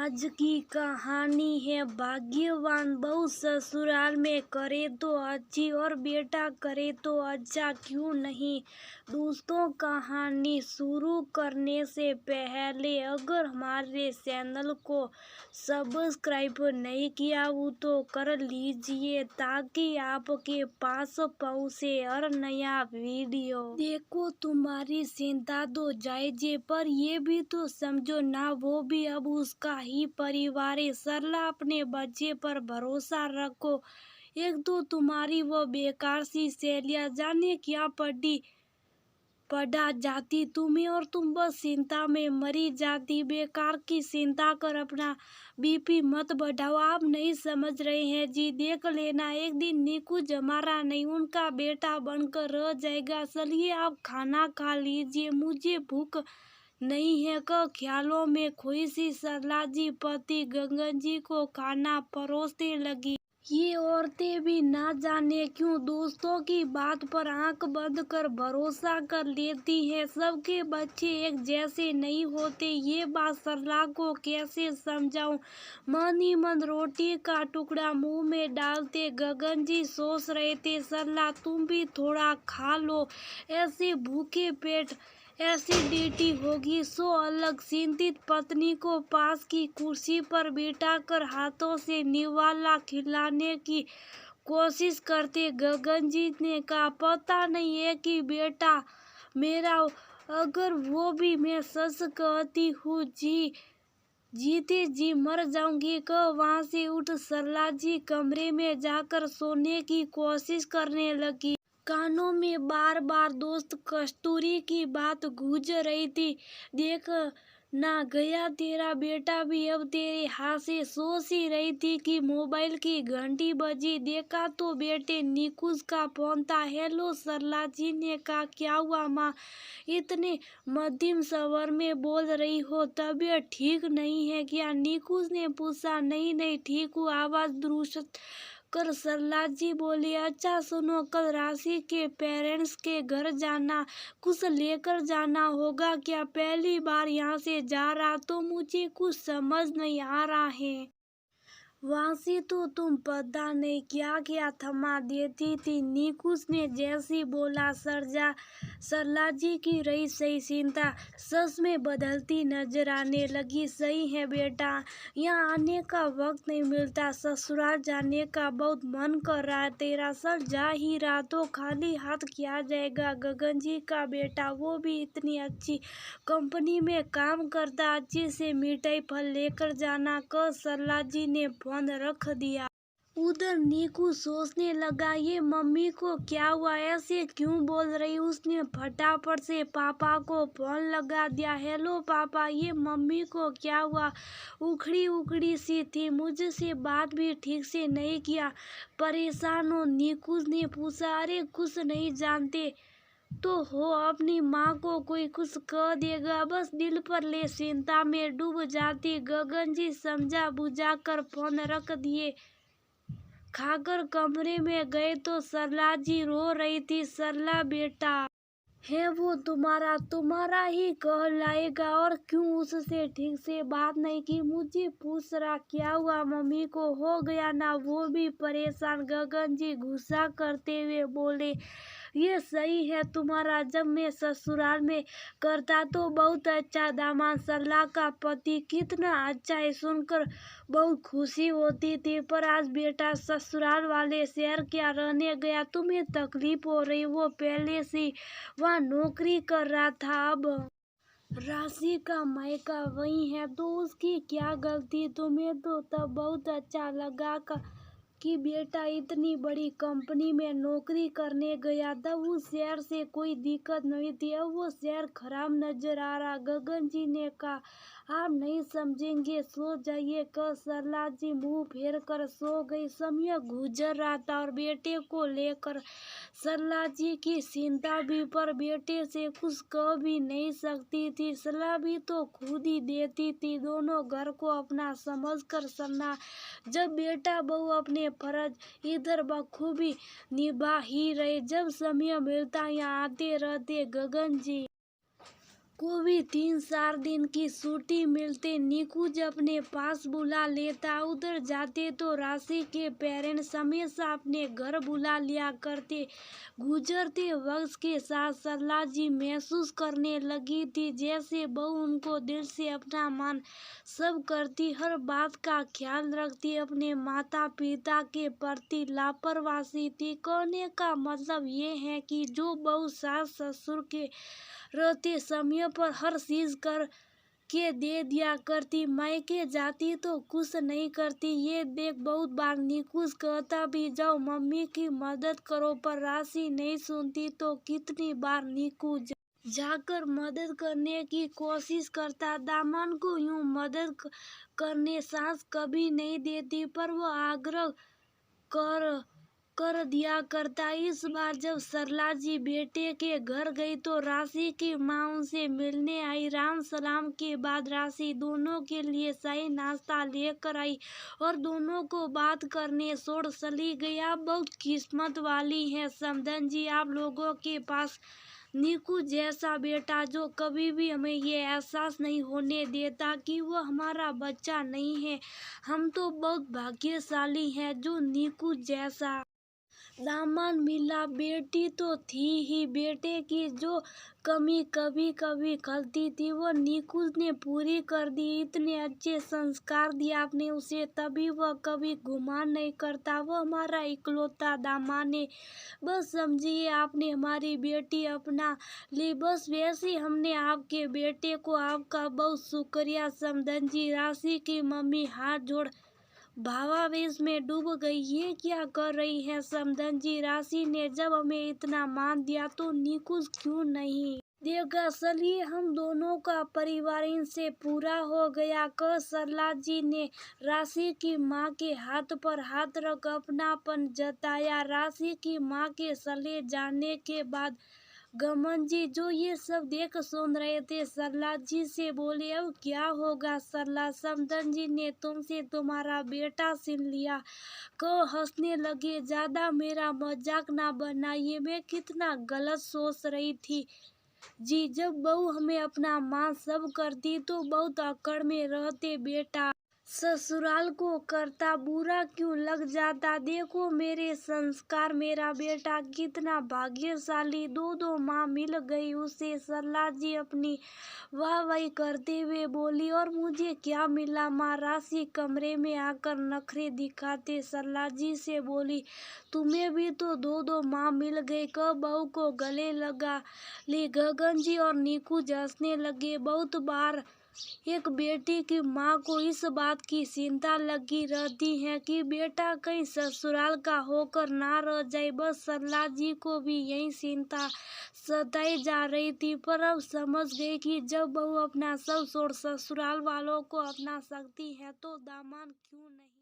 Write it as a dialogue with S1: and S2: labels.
S1: आज की कहानी है भाग्यवान बहू ससुराल में करे तो अच्छी और बेटा करे तो अच्छा क्यों नहीं। दोस्तों, कहानी शुरू करने से पहले अगर हमारे चैनल को सब्सक्राइब नहीं किया हो तो कर लीजिए ताकि आपके पास पहुंचे हर नया वीडियो। देखो, तुम्हारी चिंता तो जायज है, पर ये भी तो समझो ना, वो भी अब उसका ही परिवार है। सरला, अपने बच्चे पर भरोसा रखो। एक तो तुम्हारी वो बेकार सी सहेलियां जाने क्या पढ़ा जाती तुम्हें, और तुम बस चिंता में मरी जाती। बेकार की चिंता कर अपना बीपी मत बढ़ाओ। आप नहीं समझ रहे हैं जी, देख लेना एक दिन निकुंज हमारा नहीं उनका बेटा बनकर रह जाएगा। चलिए आप खाना खा लीजिए, मुझे भूख नहीं है। ख्यालों में खोई सी सरला जी पति गगन जी को खाना परोसने लगी। ये औरतें भी ना जाने क्यों दोस्तों की बात पर आंख बंद कर भरोसा कर लेती हैं। सबके बच्चे एक जैसे नहीं होते, ये बात सरला को कैसे समझाऊं। मन ही मन रोटी का टुकड़ा मुंह में डालते गगन जी सोच रहे थे, सरला तुम भी थोड़ा खा लो, ऐसे भूखे पेट एसिडिटी होगी। सो अलग चिंतित पत्नी को पास की कुर्सी पर बिठाकर हाथों से निवाला खिलाने की कोशिश करते गगन जी ने कहा, पता नहीं है कि बेटा मेरा, अगर वो भी मैं सच कहती हूँ जी, जीते जी मर जाऊंगी। वहां से उठ सरला जी कमरे में जाकर सोने की कोशिश करने लगी। कानों में बार बार दोस्त कस्तूरी की बात गूंज रही थी, देख ना गया तेरा बेटा भी अब तेरे हाथ से। सोच ही रही थी कि मोबाइल की घंटी बजी, देखा तो बेटे निकुंज का फोन था। हेलो, सरला जी ने कहा, क्या हुआ माँ, इतने मध्यम स्वर में बोल रही हो, तबीयत ठीक नहीं है क्या? निकुंज ने पूछा। नहीं नहीं ठीक हूँ, आवाज दुरुस्त कर सरला जी बोली। अच्छा सुनो, कल राशि के पेरेंट्स के घर जाना, कुछ लेकर जाना होगा क्या? पहली बार यहाँ से जा रहा तो मुझे कुछ समझ नहीं आ रहा है। वहाँ से तो तुम पता नहीं क्या क्या थमा देती थी, निकुंज ने जैसी बोला। सरला जी की रही सही चिंता सच में बदलती नजर आने लगी। सही है बेटा, यहाँ आने का वक्त नहीं मिलता, ससुराल जाने का बहुत मन कर रहा है तेरा। सर जा ही रहा तो खाली हाथ क्या जाएगा? गगन जी का बेटा, वो भी इतनी अच्छी कंपनी में काम करता, अच्छे से मिठाई फल लेकर जाना। सरला जी ने फोन रख दिया। उधर नीकू सोचने लगा, ये मम्मी को क्या हुआ, ऐसे क्यों बोल रही। उसने फटाफट से पापा को फोन लगा दिया। हेलो पापा, ये मम्मी को क्या हुआ, उखड़ी उखड़ी सी थी, मुझसे बात भी ठीक से नहीं किया, परेशान हो? नीकू ने पूछा। अरे कुछ नहीं जानते तो हो, अपनी माँ को कोई कुछ कह देगा, बस दिल पर ले, चिंता में डूब जाती। गगन जी समझा बुझा कर फोन रख दिए। खाकर कमरे में गए तो सरला जी रो रही थी। सरला बेटा है वो तुम्हारा ही कहलाएगा, और क्यों उससे ठीक से बात नहीं की? मुझे पूछ रहा क्या हुआ, मम्मी को हो गया ना? वो भी परेशान। गगन जी गुस्सा करते हुए बोले, ये सही है तुम्हारा, जब मैं ससुराल में करता तो बहुत अच्छा दामाद, सरला का पति कितना अच्छा है, सुनकर बहुत खुशी होती थी। पर आज बेटा ससुराल वाले शहर क्या रहने गया, तुम्हें तकलीफ हो रही। वो पहले से वहाँ नौकरी कर रहा था, अब राशि का मायका वही है, तो उसकी क्या गलती? तुम्हें तो तब बहुत अच्छा लगा कि बेटा इतनी बड़ी कंपनी में नौकरी करने गया, तब उस शहर से कोई दिक्कत नहीं थी, अब वो शहर खराब नजर आ रहा। गगन जी ने कहा, आप नहीं समझेंगे, सो जाइए। सरला जी मुंह फेर कर सो गई। समय गुजर रहा था और बेटे को लेकर सरला जी की चिंता भी, पर बेटे से कुछ कह भी नहीं सकती थी। सलाह भी तो खुद ही देती थी, दोनों घर को अपना समझ कर चलना। जब बेटा बहू अपने फर्ज इधर बखूबी निभा ही रहे, जब समय मिलता यहाँ आते रहते गगन जी। को भी 3-4 दिन की छुट्टी मिलते निकुंज अपने पास बुला लेता। उधर जाते तो राशि के पेरेंट्स हमेशा अपने घर बुला लिया करते। गुजरते वक्त के साथ सरला जी महसूस करने लगी थी जैसे बहू उनको दिल से अपना मान सब करती, हर बात का ख्याल रखती, अपने माता पिता के प्रति लापरवाही थी। कहने का मतलब ये है कि जो बहू सास ससुर के रहते समय पर हर चीज कर के दे दिया करती, मायके जाती तो कुछ नहीं करती। ये देख बहुत बार निकुंज कहता भी जाओ मम्मी की मदद करो, पर राशि नहीं सुनती। तो कितनी बार निकुंज जाकर मदद करने की कोशिश करता, दामाद को यूं मदद करने सास कभी नहीं देती, पर वो आग्रह कर कर दिया करता। इस बार जब सरला जी बेटे के घर गई तो राशि की माँ उनसे मिलने आई। राम सलाम के बाद राशि दोनों के लिए शाही नाश्ता लेकर आई और दोनों को बात करने छोड़ चली गई। आप बहुत किस्मत वाली हैं समधन जी, आप लोगों के पास नीकू जैसा बेटा जो कभी भी हमें ये एहसास नहीं होने देता कि वो हमारा बच्चा नहीं है। हम तो बहुत भाग्यशाली हैं जो नीकू जैसा दामाद मिला। बेटी तो थी ही, बेटे की जो कमी कभी कभी खलती थी वो निकुंज ने पूरी कर दी। इतने अच्छे संस्कार दिए आपने उसे, तभी वह कभी गुमान नहीं करता। वो हमारा इकलौता दामाद है, बस समझिए आपने हमारी बेटी अपना ली। बस वैसे ही हमने आपके बेटे को। आपका बहुत शुक्रिया समधन जी। राशि की मम्मी हाथ जोड़ भावावेश में डूब गई। ये क्या कर रही है समधन जी? राशि ने जब हमें इतना मान दिया तो निकुंज क्यों नहीं देगा? चलिए हम दोनों का परिवार इनसे पूरा हो गया, कह सरला जी ने राशि की माँ के हाथ पर हाथ रख अपनापन जताया। राशि की माँ के चले जाने के बाद गमन जी जो ये सब देख सुन रहे थे सरला जी से बोले, अब क्या होगा सरला? समधन जी ने तुमसे तुम्हारा बेटा छीन लिया को हंसने लगे। ज्यादा मेरा मजाक ना बनाइए, मैं कितना गलत सोच रही थी जी। जब बहू हमें अपना माँ सब करती तो बहुत अकड़ में रहते बेटा, ससुराल को करता बुरा क्यों लग जाता। देखो मेरे संस्कार, मेरा बेटा कितना भाग्यशाली, दो माँ मिल गई उसे। सरला जी अपनी वाहवाही करते हुए बोली, और मुझे क्या मिला माँ? राशि कमरे में आकर नखरे दिखाते सरला जी से बोली, तुम्हें भी तो दो माँ मिल गई, कब बहू को गले लगा ली। गगन जी और निकुंज हंसने लगे। बहुत बार एक बेटी की माँ को इस बात की चिंता लगी रहती है कि बेटा कहीं ससुराल का होकर ना रह जाए। बस सरला जी को भी यही चिंता सताई जा रही थी, पर अब समझ गई कि जब बहू अपना सब छोड़ ससुराल वालों को अपना सकती है तो दामाद क्यों नहीं।